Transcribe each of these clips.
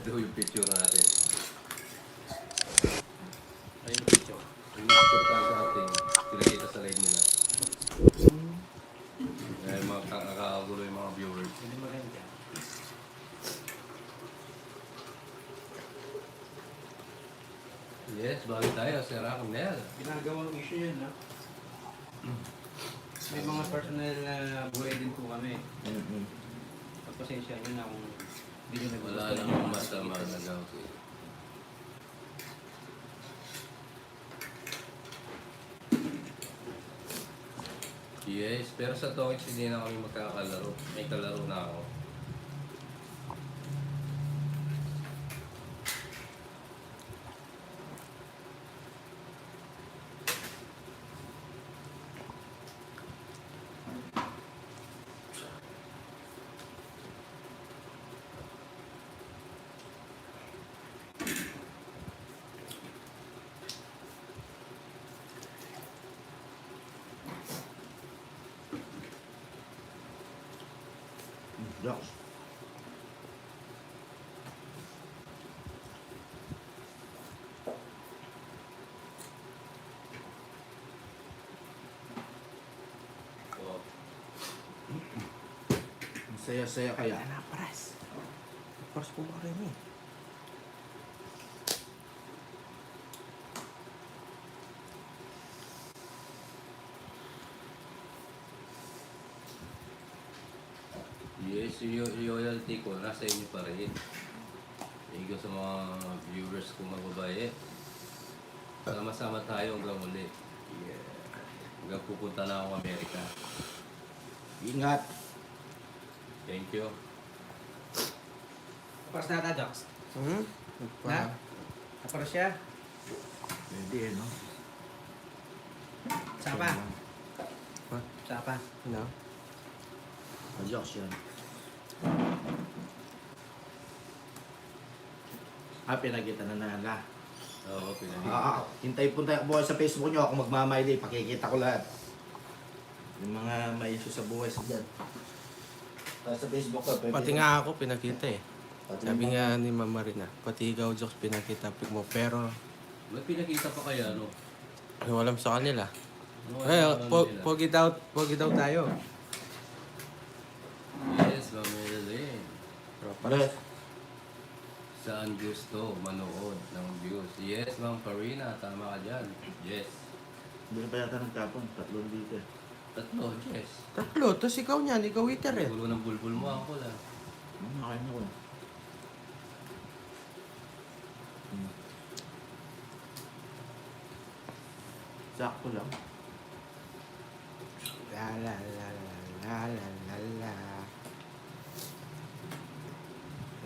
Ito yung picture natin. Ayun yung picture. Yung picture tayo sa ating pinakita sa live nila. Dahil makakagulo yung mga viewers. Hindi maganda. Yes, bagay tayo. Sir Arnel. Ginagawang issue yun, no? May mga personal na buhay din po kami. Pagpasensya nyo na kung hindi nyo Wala nagustuhan lang yung masama na gawin. Yes, pero sa Tokits hindi na kami magkakalaro. May kalaro na ako. Jox. So, Ang saya-saya kaya. Wala na, paras. Paras po ba rin eh? yes, yung loyalty ko nasa inyo pa rin. Thank you sa mga viewers kong mababae. Sama-sama tayo hanggang uli. Yeah. Hanggang pupunta na ako Amerika. Ingat. Thank you. Kapars na ata, Jox. Hmm? Na? Kapars siya. Pwede eh, no? Sapa. Ha? Sapa. Ano? Jox yan. Pinagkita na nala. Oo, pinag-ibig. Hintay po tayo buhay sa Facebook nyo. Ako magmamaili. Pakikita ko lahat. Yung mga may issue sa buhay sa dyan. Sa Facebook ko. Pati nga ako pinakita eh. Pati Sabi yung mga- nga ni Mama Rina, pati ikaw, Jokes, pinakita mo. Pero, May pinakita pa kaya, no? walang sa kanila. Ano Ay, ang alam nila? pogi daw tayo. Yes, Mamelin. Pero Ano? paras. Saan gusto manood ng views? Yes, Ma'am Farina, tama ka dyan. Yes. Hindi pa yata nagtapon. 3 liter. Tatlo, yes. Tatlo, tapos ikaw niyan, ikaw waiter eh. Gulo ng bulbul mo ako lang. Nakain ako. Sakto lang. La la la la la la la.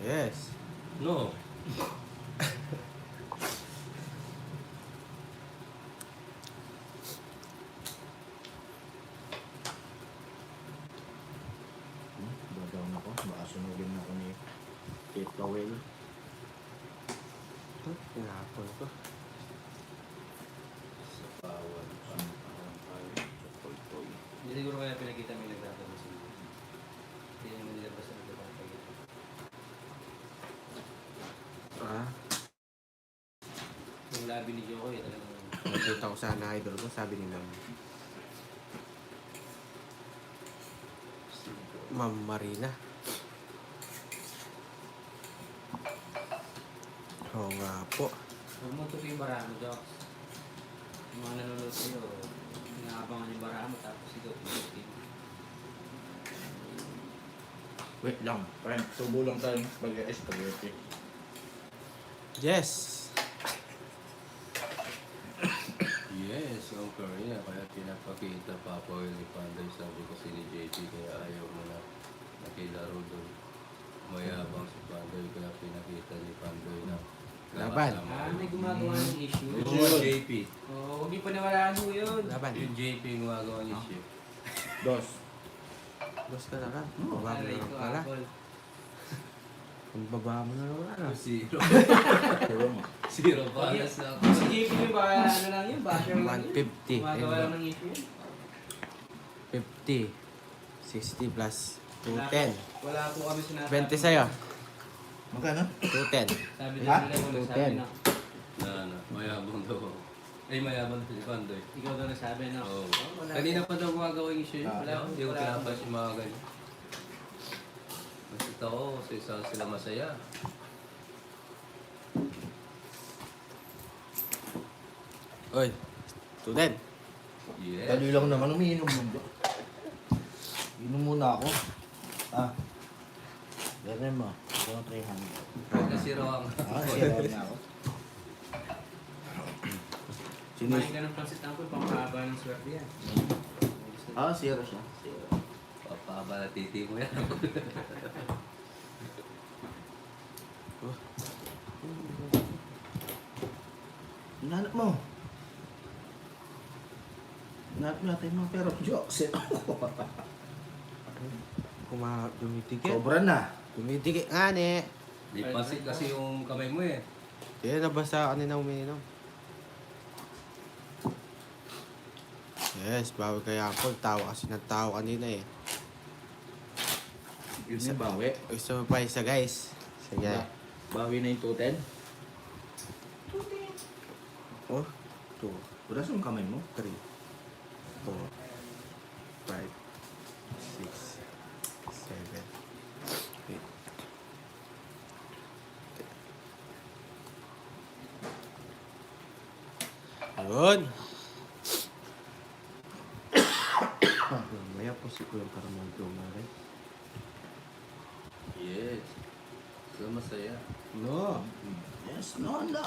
Yes. No. Down ako. Baka sunugin ako ni Kate Powell. Pinapon ko. Sa bawal. Hindi siguro kaya pinakita may nagtatapos sila. Hindi naman nila basta nagtatapos. Ah, Yung labi ni Jokoy, talagang nakita ko sana idol ko, sabi ni Ma'am Marina. Oo nga po. huwag mo tuloy yung bara mo, Jox. Yung mga nanonood sa'yo, inaabangan yung bara mo, tapos ikaw, tuloy. Wait lang. Friend, tubo lang tayo spaghetti. Yes. Yes, Ma'am Farina. Kaya pinapakita pa ako ni Panday. Sabi ko si ni JP kaya ayaw mo na nakilaro doon. Mayabang si Panday kaya pinakita ni Panday na Laban. May gumagawa ng issue. Yung JP. Oo, huwag niyo paniwalaan mo yun. Laban. Yung JP yung gumagawa ng issue. Dos. Basta na lang. Baba mo na Aray lang ko, pala. Apple. Kung baba mo na lang wala. Zero. Puro mo. Zero balance na ako. Si JP yung baka ano lang yun, basher lang yun. 150. Gumagawa lang ng issue yun. 50. 60 plus 210. Wala po kami sinasabi. 20 sa'yo. Magkano? 210. Sabi Ha? daw nila yung nagsabi 210. na. Mayabang daw. Ay, mayabang si Pandoy. Ikaw daw nagsabi na. Oo. wala Kanina ko. pa daw gumagawa yung issue. Ah, Wala, hindi ko wala. pinapansin yung mga ganyan. Basta ako, sa isa sila masaya. Oy, 210. Yes. Dali lang naman, umiinom mo. Inom muna ako. Ah. Ganun mo. Ito ang 300. Huwag na si Roang. Ah, sira na ako. Kumain ka ng pansit ako, pampahaba ng swerte yan. Ah, sira siya. Sira. Papahaba na titi mo yan. Hinanap mo. Hinanap natin mo, pero jokes eh. Dumitikit. Sobra na. Dumitikit nga ne. Di pasit kasi yung kamay mo eh. Kaya nabasa kanina umiinom. Yes, bawal kaya ako. Tawa kasi ng tao kanina eh. Yun yung bawi. Gusto mo pa isa guys? Sige. Bawi na yung 210. Oh, 2, Wala sa kamay mo. 3, 4, 5, 6, 7, 8. Ayun. Mamaya po si Kuya Karamon tumari. Yes. So masaya. No. Yes, no, no.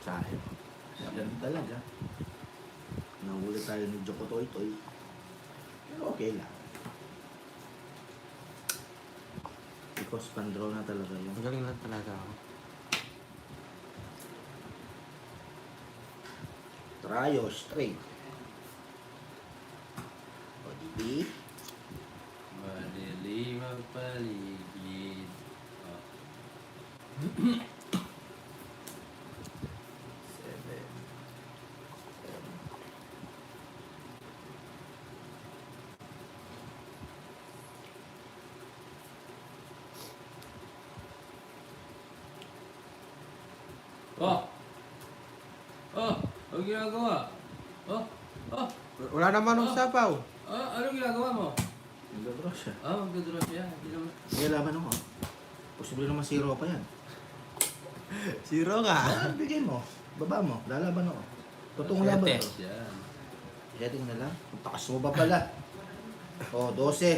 Sahib. Ganun talaga. Nahuli tayo ni Joko Toy Toy. Pero okay lang. Because pandraw na talaga yun. Magaling lang talaga ako. Trayo, straight. O, di Madilim ang paligid. Oh. 7. Oh! Oh! Anong ginagawa? Oh! Oh! Wala naman ng sapaw. Ah, anong ginagawa mo? Nagdadraw siya. Ah, magdodro siya. Hindi naman. Kaya laban ako. Posible naman zero pa yan. Zero ka. Ah, bigay mo. Baba mo. Lalaban ako. Totoong laban to. Yan. Heading na lang. Ang takas mo ba pala? O, 12.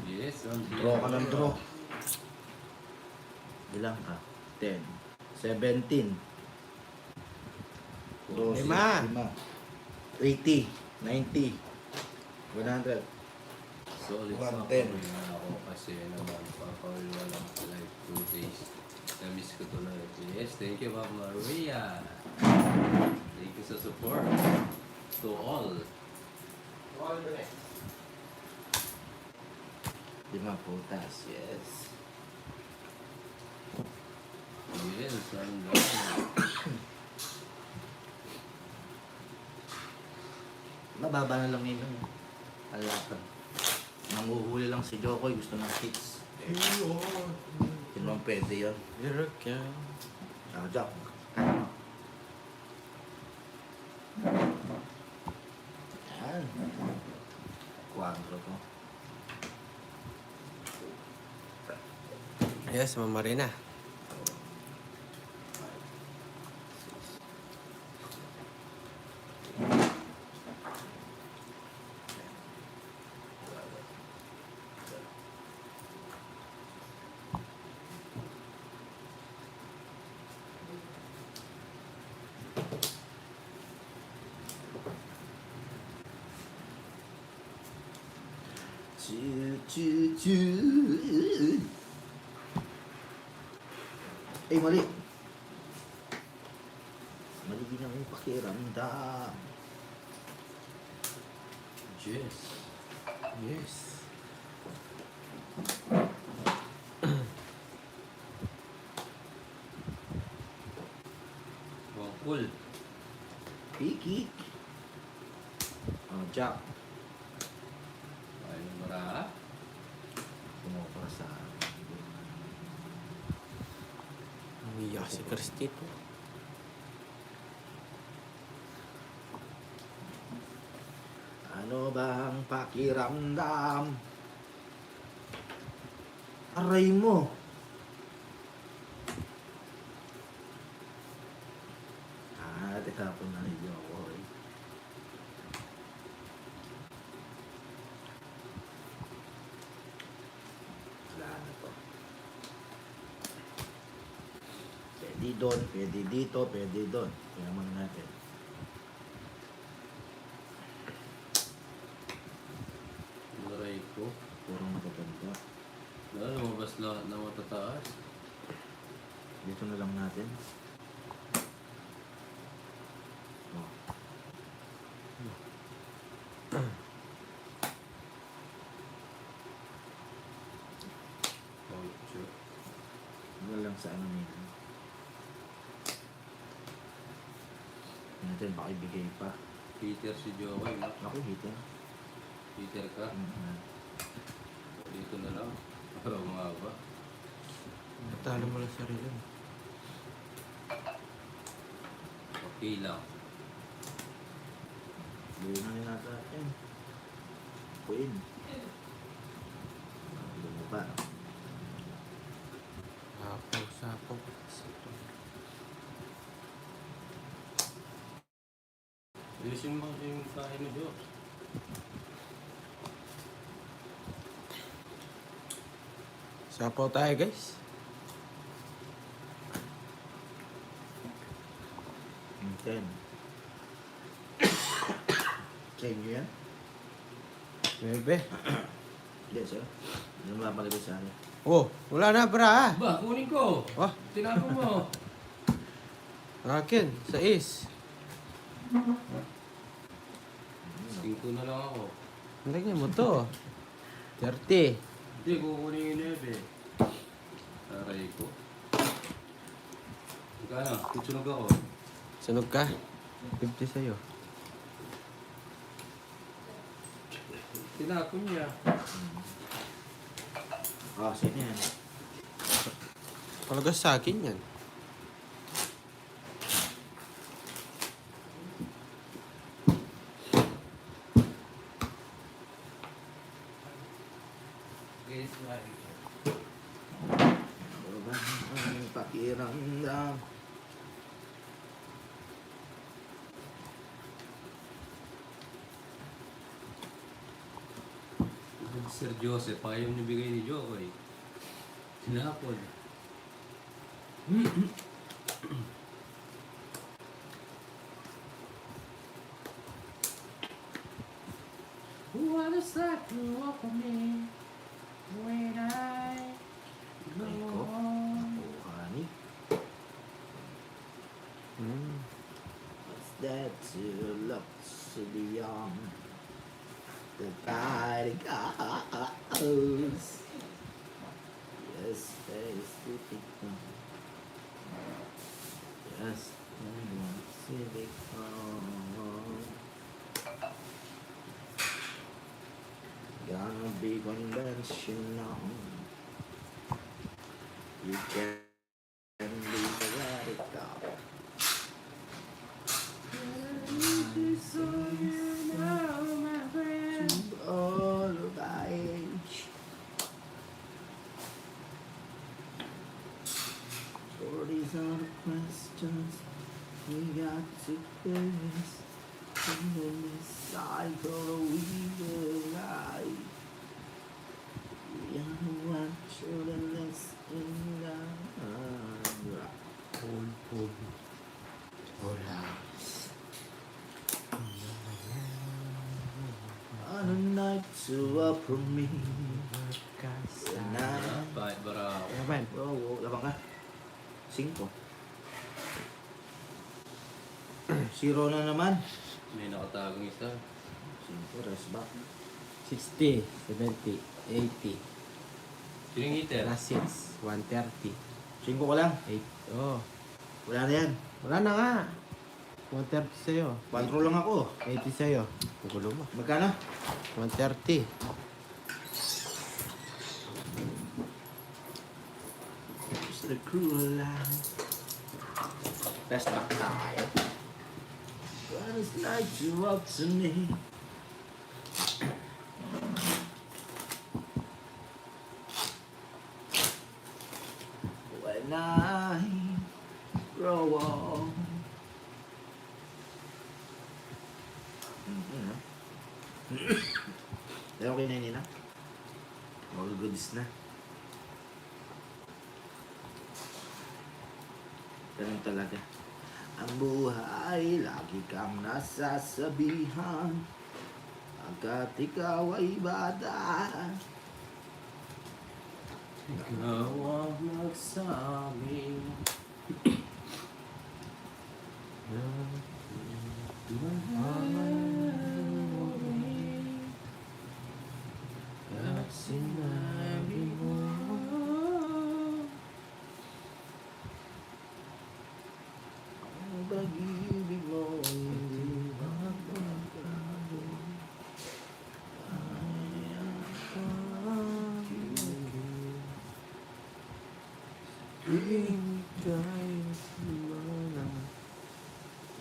Yes, ang Draw ka ng draw. Bilang ka. 10. 17. 12. Lima. 80. 90. 100. Solid 110. na ako kasi naman papawala lang like 2 days. Na-miss ko to na. Yes, thank you Ma'am Maria. Thank you sa support. To all. Lima putas. Yes. Yes, ang Mababa na lang yun. Alapan. Nanguhuli lang si Jokoy. Gusto ng hits. Yun lang pwede yun. Zero ka. Ah, Jack. Yan. Quadro to. Yes, Mama Marina. Chu. Eh, mali. Mali din ang pakiramdam. Yes. Yes. Wow, cool. Piki. Oh, Jack. Ayun yung bara. Pumupra sa... Umiyak si Cristito. Ano bang pakiramdam? Aray mo. Tinapon na rin yung ako. Wala na to. Pwede doon, pwede dito, pwede doon. Tingnan natin. Aray ko. Puro matatanda. Lumabas lahat na matataas. Dito na lang natin. Oh. Ocho. Wala lang sa ano nito. Natin, baka ibigay pa. Peter si Joey, no? Ako, hito. Peter ka. Mm-hmm. Dito na lang. Para umaba. Natalo mo lang sarili mo. Okay lang. Gawin na rin natin. Queen. Ano ba? Sapaw. Ayusin mo yung kain mo, Jo. Sapaw tayo, guys. Ten. Check nyo yan? Bebe. Yes, sir. Hindi mo mapagalitan sa akin. Oh, wala na, bra. Ba, kunin ko. Oh, Tinapon mo. akin. Sa is. Singko na lang ako. Lagyan mo to. 30. Hindi, kukunin yung 9. Aray ko. Magkano? Tutsunog ako. Sunog ka. 50 sa'yo. Tinapon niya. Oh, sino yan? Palagas sa akin yan. Guys, lagi. Ano ba ang pakiramdam? Sir Joseph, ayaw niyo bigay ni Jokoy. Tinapon. What is that to walk on me when I go Ay ko. on? Ako, honey. What's that to look so beyond the guiding goes? Yes, face to become. Yes, I want to become. Gonna be conventional. You can be the radical. All of my age. For these are the questions we got to face. And then decide for a weaker life. We are the one children that's in love. Wala. On a night to upper me. Na. Kahit bara ako. Yaman. Bro, labang ka. 5. 0 na naman. May nakatagong isa. 5, rest back. 60, 70, 80. Sino yung hitter? Plus 6, 130. 5 ko lang. 8. Oh. Wala na yan. Wala na nga. 130 sa'yo. 4 lang ako. 80 sa'yo. Ang gulo mo. Magkano? 130. It's the cruel life. Best back tayo. What is like to up to me? When I grow old. Okay na yun na. All goods na. Ganun talaga. Ang buhay, lagi kang nasasabihan. Agad ikaw ay bata. Ikaw ang nagsabi. At sinabi mo. Ang pag-ibig mo hindi magbabago. Ibigay mo na.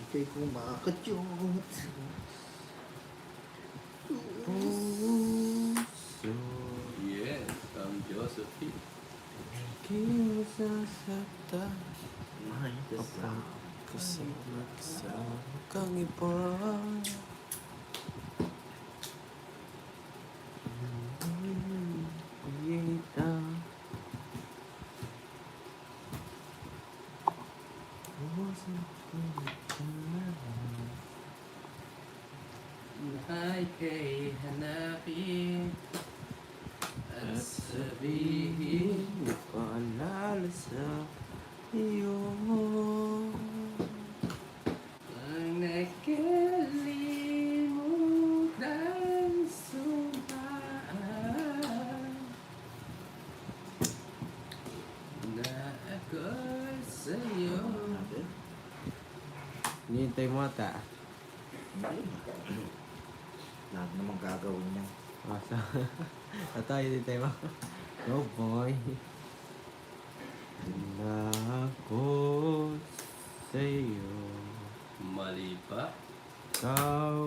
Ika'y kumakatyot. Puso. Yes, ang Josephine. Kinasasaktan. May kasama. Kasama kang iba. Pagkita. Ay kay hanapin at sabihin Paalala sa iyo. ang nakalimutan sumpaan na ako'y sa'yo. Hinihintay mo ata. Lahat naman gagawin niya. Asa? Ata, hinihintay mo. No boy. Na ako sa'yo. Mali pa. Ikaw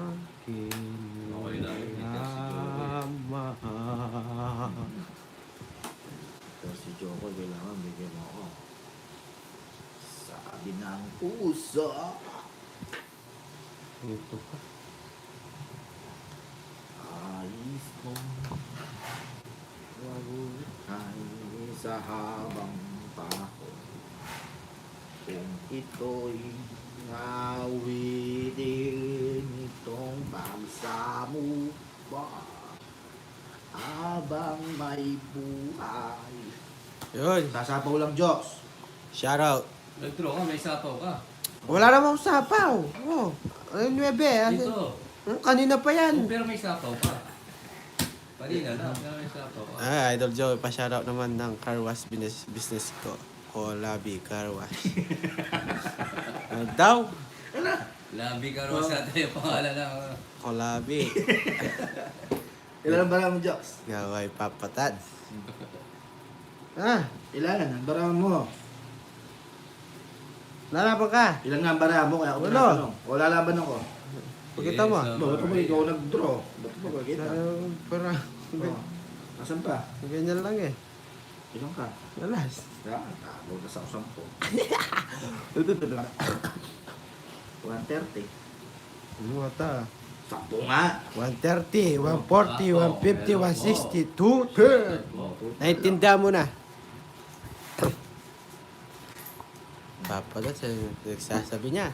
aking Okay lang, hindi ka si Joey. mahal. Pero si Joko, kailangan bigyan mo ako. Sabi ng puso. Ito pa. Ayos ko. Ay sa habang panahon. Kung ito'y awitin itong pagsamuba. Habang may buhay. Yun. Sasapaw lang, Joks. Shoutout. Nag-draw ka, may sapaw ka. Wala namang sapaw. Oh. Ano 9? Dito. Kanina pa Oh, yan. pero may sapaw ka. Kanina na, pero may sapaw ka. Ah, Idol Joey, pa-shoutout naman ng car wash business ko. Kolabi Car Wash. Ano daw? Labi ka rin sa tayo pangalan ng... Kolabi. Ilan ang bara mo, Joks? Gaway papatat. Ah, Ilan ang bara mo? lalaban ka. Ilan nga ang bara mo? Kaya ako Wala. tinatanong. Wala laban ako. Pagkita mo. Yes, Bakit mo ikaw nag-draw? Bakit mo bakita? Para, Oh. Nasaan pa? ganyan lang eh. Ilan ka? Alas. Ya, tabo na sa 10. Ito. 130. Ano ata? 10 nga. 130, 140, 150, 160, 210. Naintindihan mo na. Papatat sa nagsasabi niya.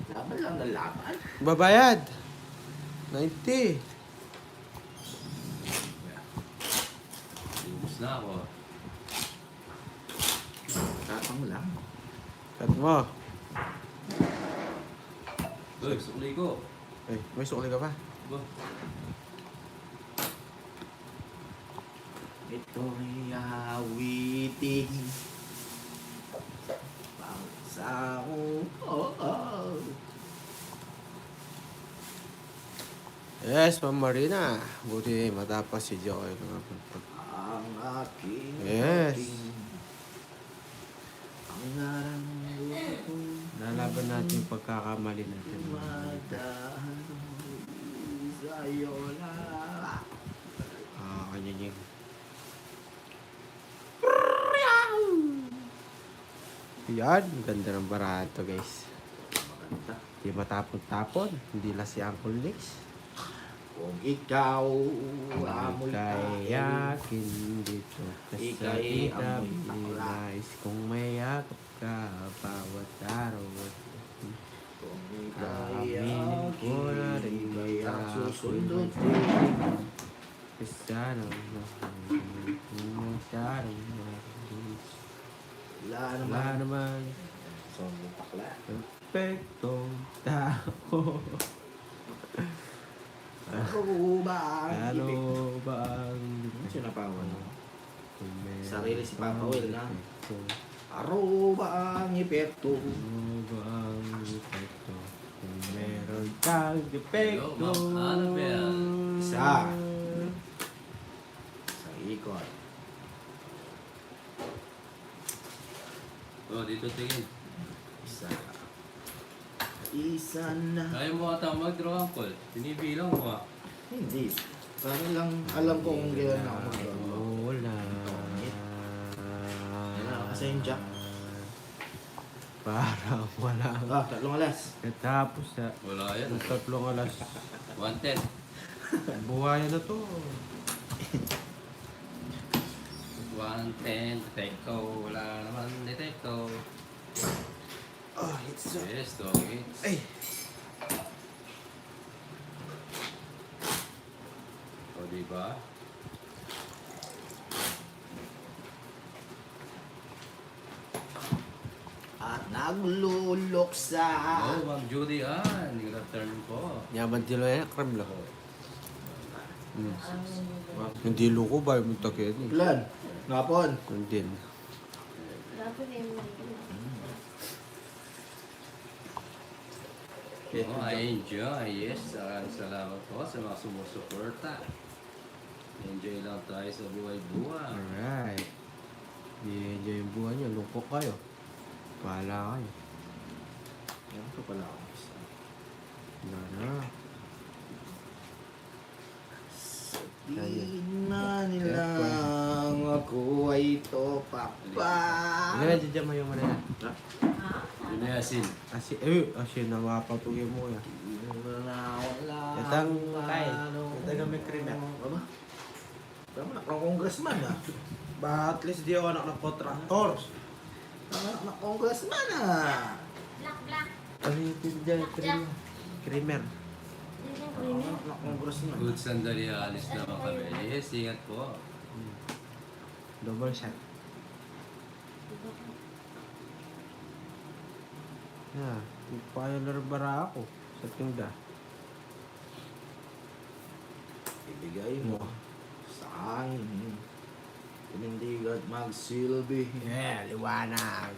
Laban lang na laban. Babayad. 90. Ubus na ako. Tatang lang. Cut mo. Uy, sukli ko. Ay, may sukli ka pa. Ba? Ito'y awitin sa akong Yes, Ma'am Marina. Buti matapos si Joey. ang aking Yes. ating ang nararamdaman ko Lalaban natin yung pagkakamali natin. madahan sa'yo lang. Kanyang. Yan, ganda ng barato guys. Maganda. Hindi matapon-tapon. Hindi lang si Uncle Nix. Kung ikaw amoy Kayakin dito sa Ika'y itabi amoy bakla. nais kong mayakap ka bawat araw. kung ika'y Aminin ko na rin ika'y ang ako'y susundutin. Sana Wala wala naman. naman Sobrang bakla. perfectong tao. Ako ba ang Ano ibig? ba ang Ano sinapawan mo? kung meron Sarili si Papa Will, na? epekto? Aro ba ang epekto? Ano ba ang epekto? Kung meron kang epekto. Hello, Ma'am Annabelle. Isa. Sa ikot. Oh, dito tingin. Isa. Isa na. Kaya mo ata mag-draw, Uncle. Binibilang mo ah. Hindi. Parang lang alam ko kung gano'n ako mag-draw. Wala. Wala kasi yung jack. Parang wala. Ah, 3 alas. Katapos na. Wala yan. Ang 3 alas. 110. Buhayan na to. 110. Detecto. Wala naman detecto. Oh, it's so... Yes, doggy. Ay! O, diba? At nagluluksa. Oh, Ma'am Judy Ann. Good afternoon po. Yaman dilo yan. Krem lang. Hindi luko ba yung takyan eh. Plan. Ngapon. Hindi. Oh, I enjoy. Yes, salamat po sa mga sumusuporta. Enjoy lang tayo sa buhay-buhay. Alright. I-enjoy yung buhay nyo. Lungkot kayo. Pahala kayo. Yan ko pala ako. Wala na. Sabihin na nilang ako ay topak pa. Hindi na dyan mo yung mana yan. Yun na yasin. Asin na mapapugin mo yan. Wala. Itang kay. Itang may cream yan. Ano? Tama na, ang congressman ah. Ba, at least di ako anak ng kontraktor. Anak na congressman ah. Ano yung tindihan? Creamer. Anak na congressman. Good sandali, alis naman kami. Yes, ingat po. Double shot. Yeah, payalar bara ako sa tinda. Ibigay mo sa akin. Pinindigat magsilbi. Yeah, liwanag.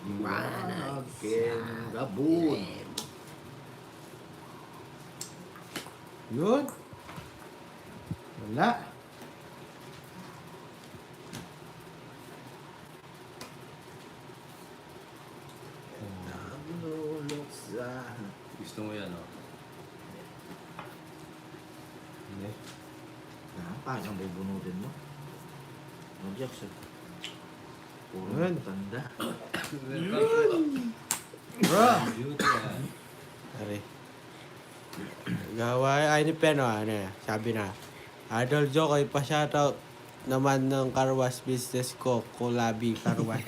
Liwanag ken gabon. Yun. Wala. Nagluluksa. Gusto mo yan, oh. Hindi. Paano ang bubunutin mo? No, Jackson. Puro Yun. tanda. Bro! Beauty, ah. Ari. Gawa ay ni Peno ano eh, sabi na. Idol Joke ay pa-shoutout naman ng Carwash business ko, Kulabi Carwash.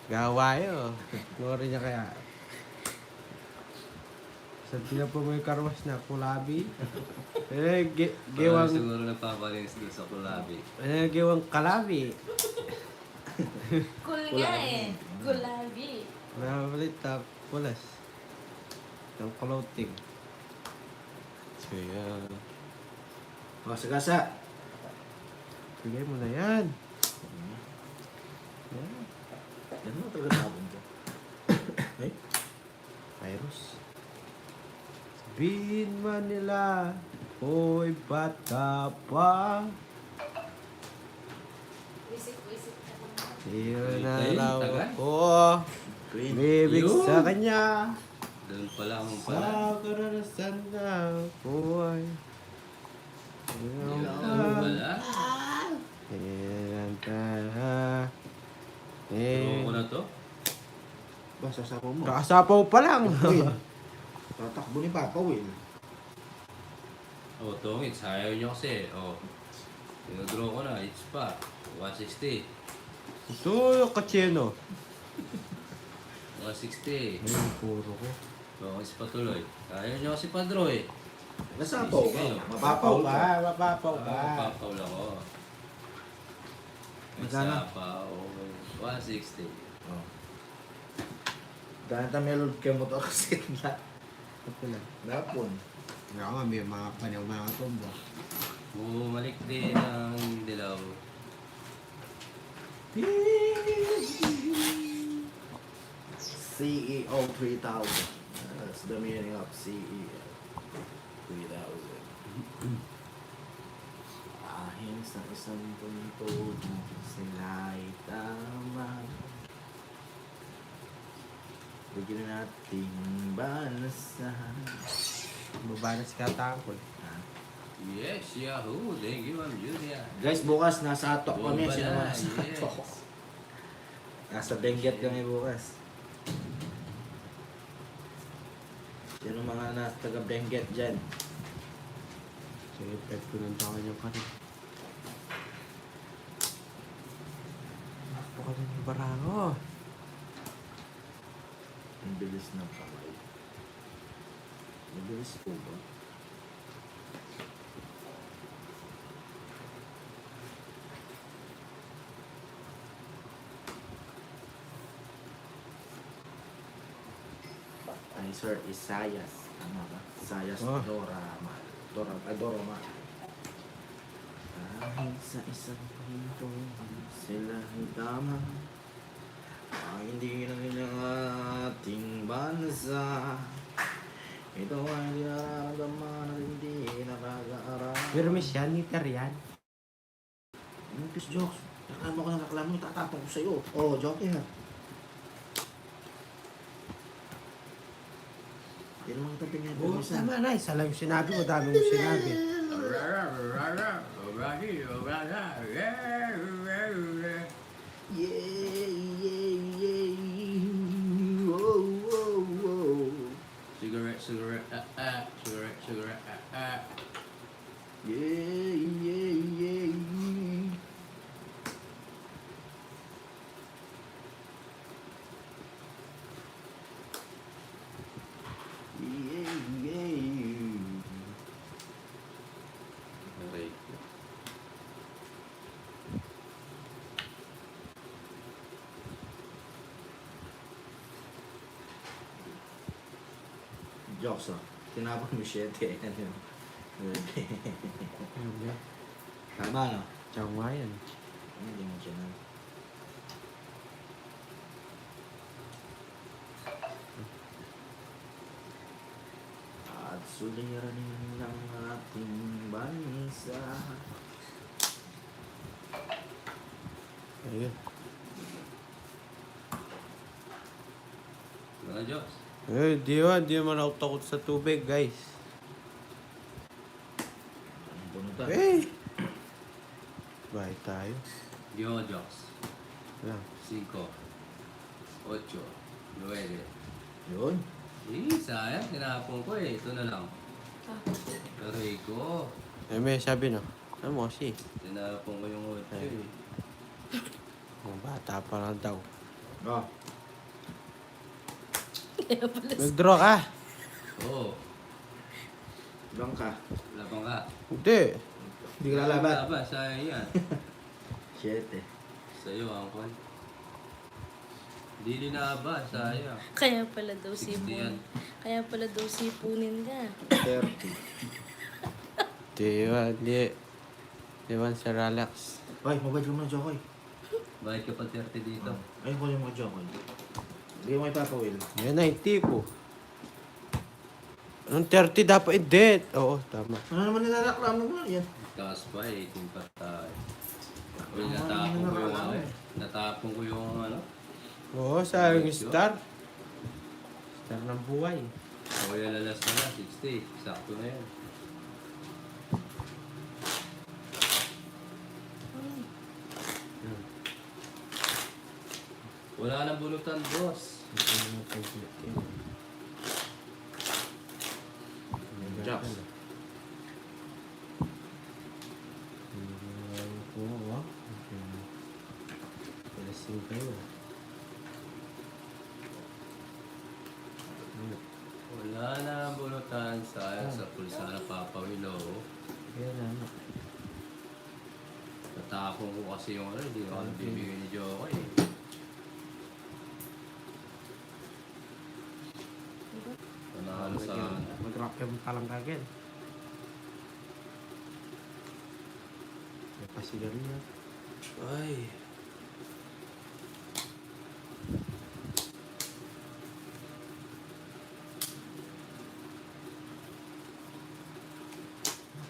Gawa yun. Nori niya kaya. Sabi na po mo yung Carwash na Kulabi. Parang Giwang, siguro nagpapalinis doon sa Kulabi. giwang Kalabi. Cool nga eh. Gulabi. Nabalita, pulas. Ng clothing. So yan. O, sagasa. Bigay mo na yan. Yan. Ano mo talaga tapon ko? Ay, Virus. Sabihin man nila, hoy bata pa. Wisik-wisik ka lang. Iyo na Ayun, raw tagal. ako. Queen. Bibig Yun. sa kanya. Doon pala akong pala. Sa karanasan na buhay. Doon pala. Ayan ka. Tulungan ko na to. Ba, sasapaw mo. Nakasapaw pa lang. Will. Tatakbo ni Papa Will. Oh, tongits. Ayaw nyo kasi. Oh. Pinadraw ko na. It's pa. 160. Ito yung katseno. 160. Ayun, puro ko. Tongits pa tuloy. Ayaw nyo kasi pa-draw eh. Nasapaw Easy ka. kayo. Mapapaw ka. Mapapaw ka. Papaw lang ako. May Magkano? sapa. Okay. 160. Oh. Dahil tamelod kayo mo to kasi na. Ito lang. Napon. Nga nga, may mga panang mga tumbo. Bumalik din ang dilaw. CEO 3000. That's the meaning of CEO 3000. Ahing sa isang tuntog, sila'y tama. Bigyan natin banasan. Mabalas ka tangkol. Yes, Yahoo! Thank you, Ma'am Julia. Guys, bukas nasa atok kami. Bomba Sino na, mga nasa yes. atok? Nasa Benguet kami bukas. Sino mga nasa taga Benguet dyan? Sige, pet ko ng tawa niyang kanin. Napaka ng barango. Ang bilis ng kamay. Ang bilis po ba? Ay, Sir Isayas. Ano ba? Isayas Oh. Doramal. Doramal. Dahil sa isang pinto, sila tama. Ang hindi lang ng ating bansa. Ito ay nararamdaman at hindi nakaka-aral. Pero miss yan, niter yan. Peace jokes. Reklamo ko ng reklamo, itatapon ko sa'yo. Oh, joke yan. Hindi naman kita Oo, pinag-ibisan. tama na. Isa lang yung sinabi ko, dami mo sinabi. Yay, yay, yay. Whoa, whoa, whoa. Cigarette, cigarette, cigarette, cigarette, Yay, yay, yay. Yay, yay. Aray. Jokes ah. Tinapon mo 7. Ano yun? Tama no? Tiyang yan. Hindi mo siya na. At suliranin ng ating bansa. Ayun. Mga jokes. Eh, di man ako takot sa tubig, guys. Ang punta. Eh! Bahay tayo. Yo, jokes. Lang. 5, 8, 9. Yun. Sayang. Tinapon ko eh. Ito na lang. Aray ko. Eh, may sabi no. Ano mo kasi? Tinapon ko yung 8 eh. Mga bata pa lang daw. Oh. Nag-draw ka? Oo. Lang ka. Labang ka. Hindi. Hindi ka lalaban. Laban. Sayang yan. 7. Sa'yo, Angkon. Hindi linaba. Sayang. Kaya pala daw 60 yan. sipunin. Kaya pala daw sipunin ka. 30. Di man sa relax. Ay, mabait ka muna, Jokoy. Bayad ka pa 30 dito. Ayun ko yung mga joke. Hindi mo ipapawil. Yan na, hindi ko. Anong 30 dapat i-dead? Oo, tama. Ano naman nilareklamo mo yan? Taas pa eh, 18 pa tayo. Uy, Ah, natapon ko yung nakakalaman. ano eh. Natapon ko yung ano. Oo, sa yung star. Star ng buhay. O yung lalas na 60. Sakto na yun. Wala nang bulutan, boss. Jocks. Lasing kayo. Wala nang bulutan. Sayang sa pulsa na papawilo. Kaya na. Natapon ko kasi yung ano. Hindi ako nabibigay ni Jokoy eh. Panalo sa ano. Mag-rock yung talang kagad. May pasigarilyo. Ay.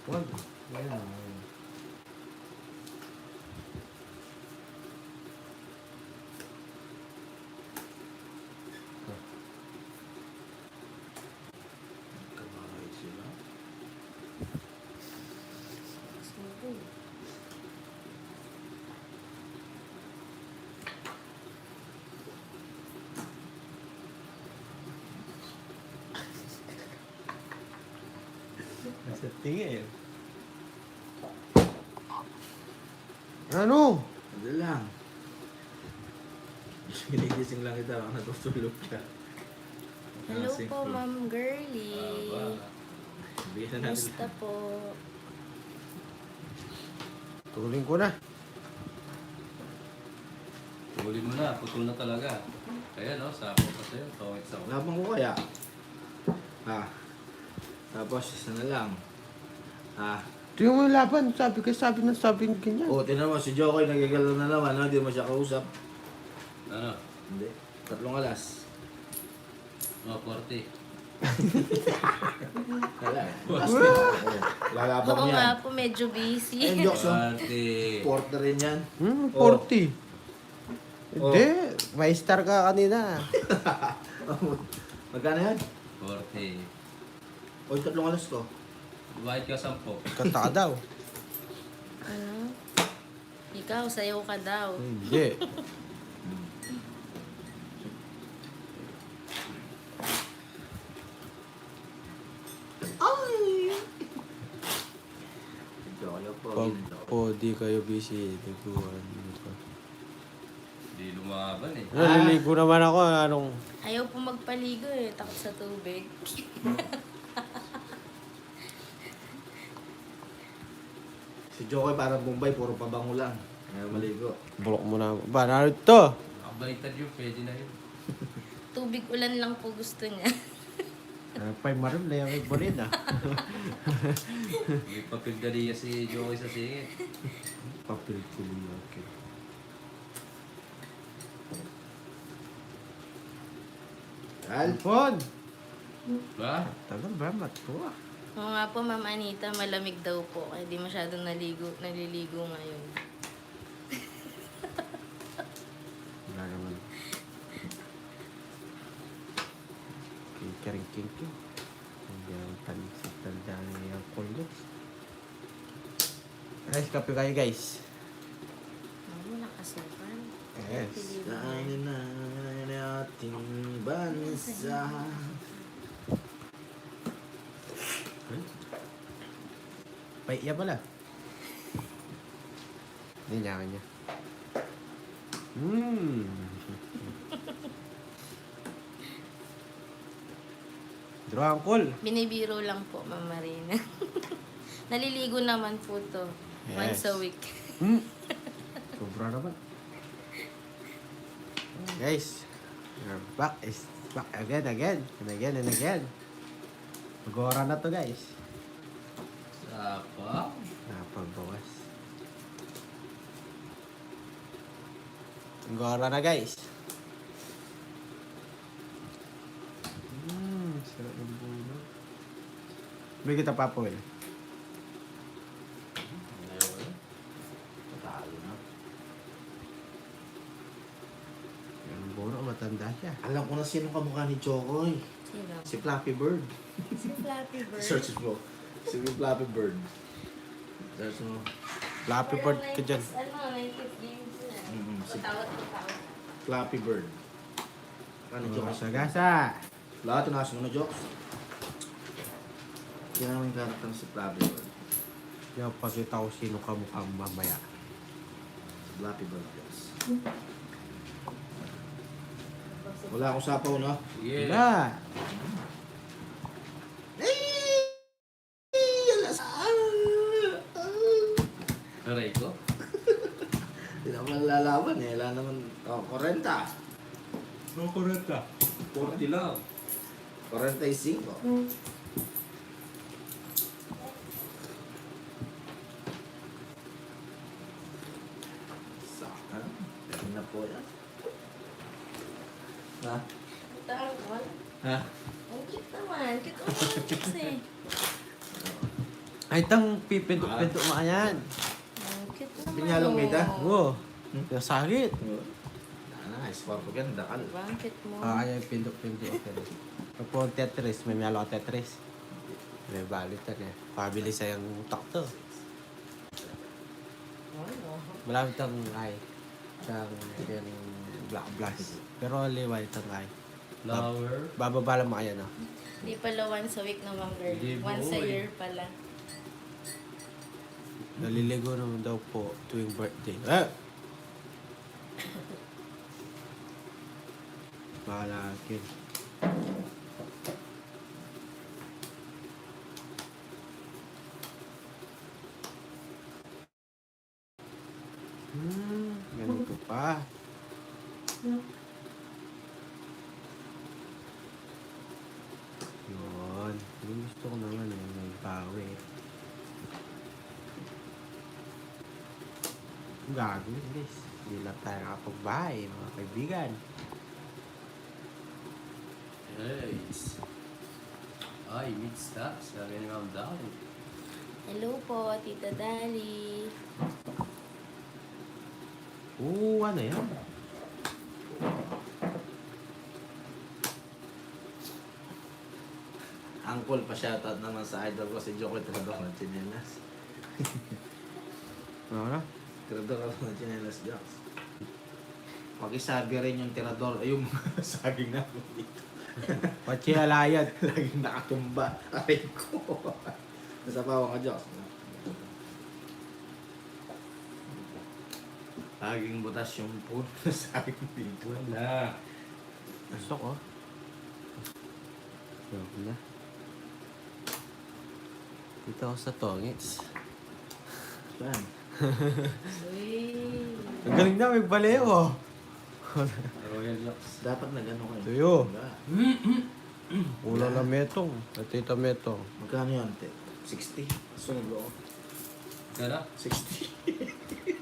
Wag. Yan. Kamay sila. Nasa tingin. Ano? Ano lang. Ginigising lang kita. Natutulog ka. Hello po, Ma'am Girlie. Bigyan na natin. Kumusta po? Tuloy ko na. Tugulin mo na. Putol na talaga. Kaya no, sako pa sa'yo. Tawag sa Laban ko kaya. Tapos, isa na lang. Tingnan mo yung laban. Sabi ng ganyan. Oh, tinan mo, si Jokoy nagagalaw na naman. No? Hindi mo siya kausap. Ano? Hindi. 3 alas. Oh, 40. Wala. Lalabang Oo yan. nga po, medyo busy. Ayun, jokes oh. 40. Porter rin yan. 40. Hindi. May star ka kanina. Magkano yan? 40. O, 3 alas ko. Bayad ka 10. Kanta ka daw. Ano? Ikaw, sayaw ka daw. Hindi. Jokoy po. Pag di kayo busy, liguan. Hindi lumaban eh. Naliligo naman ako. Anong... Ayaw po magpaligo eh, takot sa tubig. Si Jokoy parang Bombay, puro pabango lang. Ayaw maligo. Bulok mo na. Ba, narito. Nakabaliktad yun, pwede na yun. Tubig ulan lang po gusto niya. Pay marim na yung ibolin ah. May papildaliya si Jokoy sa singit. Papel tuloy. Okay. Alfon! Ba? Tagal ba? Matuwa. Oo nga po, Ma'am Anita, malamig daw po. Kaya di masyadong naliligo ngayon. Wala naman. Kering-kering. Hindi ang tanisip tandaan niya yung kulos. Guys, kape kayo guys. Mamo, nakasukan. Yes. Sana na ating bansa. Pay, iya pala. Hindi niya kanya. Draw uncle. Binibiro lang po, Ma'am Marina. Naliligo naman po to. Once a Yes. week. Sobra naman. Guys, we're back. Is back again, and again. Mag-ora na to guys. Sapa. Napagbawas. Gora na guys. Sarap ng bulo. May kita pa po eh. Ngayon, matalo na. Yung bulo, matanda siya. Alam ko na sino kamukha ni Chokoy. Sino? Si Flappy Bird. Si Flappy Bird. Search mo. Si Flappy Bird. Search mo. Flappy Bird ka dyan. Ano, 90s games na. Si Patawat. Flappy Bird. Ano Chokoy? Gasa-gasa. Lahat tunas mo na jokes. Yan naman yung karakter si Flappy Bird. Yung pagkita ko sino kamukha mamaya. Flappy Bird, guys. Wala akong sapaw, no? Sige. Wala. Aray ko. Hindi naman lalaban eh. Wala naman. Oh, 40. No, correct ka. 40 lang. 45. Saka. Yan na po yan. Ha? Tawag. Ha? Ang cute naman. Cute naman kasi. Ay, tang pipinto-pinto mo yan. Ang cute naman. Pinyalong mita? Oo. Yung sakit. Nice. Parang ganda ka. Diba? Ang cute mo. Kaya yung pinto-pinto ako. Pag po Tetris, may miyalo ka Tetris. May balitan eh. Pabili sa yung takto. Malapit ang ay. Yung black blast. Pero liwa itong ay. Flower. Bababa lang mo kaya no? Hindi pala once a week naman, girl. Hindi, Once a boy. year pala. Naliligo naman daw po tuwing birthday. Eh! Bahala akin. Ganito pa. Yun. Yung gusto ko naman eh, may bawi. Gago yun, guys. Hindi lang tayo nakapagbahay, mga kaibigan. Yes. Ay, mid-stop. Sabi ni Ma'am Down. Hello po, Tita Dali. Oo, ano yan? Angkol pa shoutout naman sa idol ko si Jokoy Tirador ng Chinelas. Ano? Tirador ako ng Chinelas, Jocks. Pakisabi rin yung tirador. Ay, yung mga saging na ako dito. Pachi alayad. Laging nakatumba. Aray ko. Nasa pawa ka, Jocks. Laging butas yung puno na saging dito. Wala. Gusto ko. Yun na. Dito ako sa Tongits. Saan? Uy. Ang galing na, may baleo. Royal Locks. Dapat na gano'n kayo. Tuyo. Wala. Ulo na metong. At tita metong. Magkano yan, te? 60. Sunod ako. Kala? 60.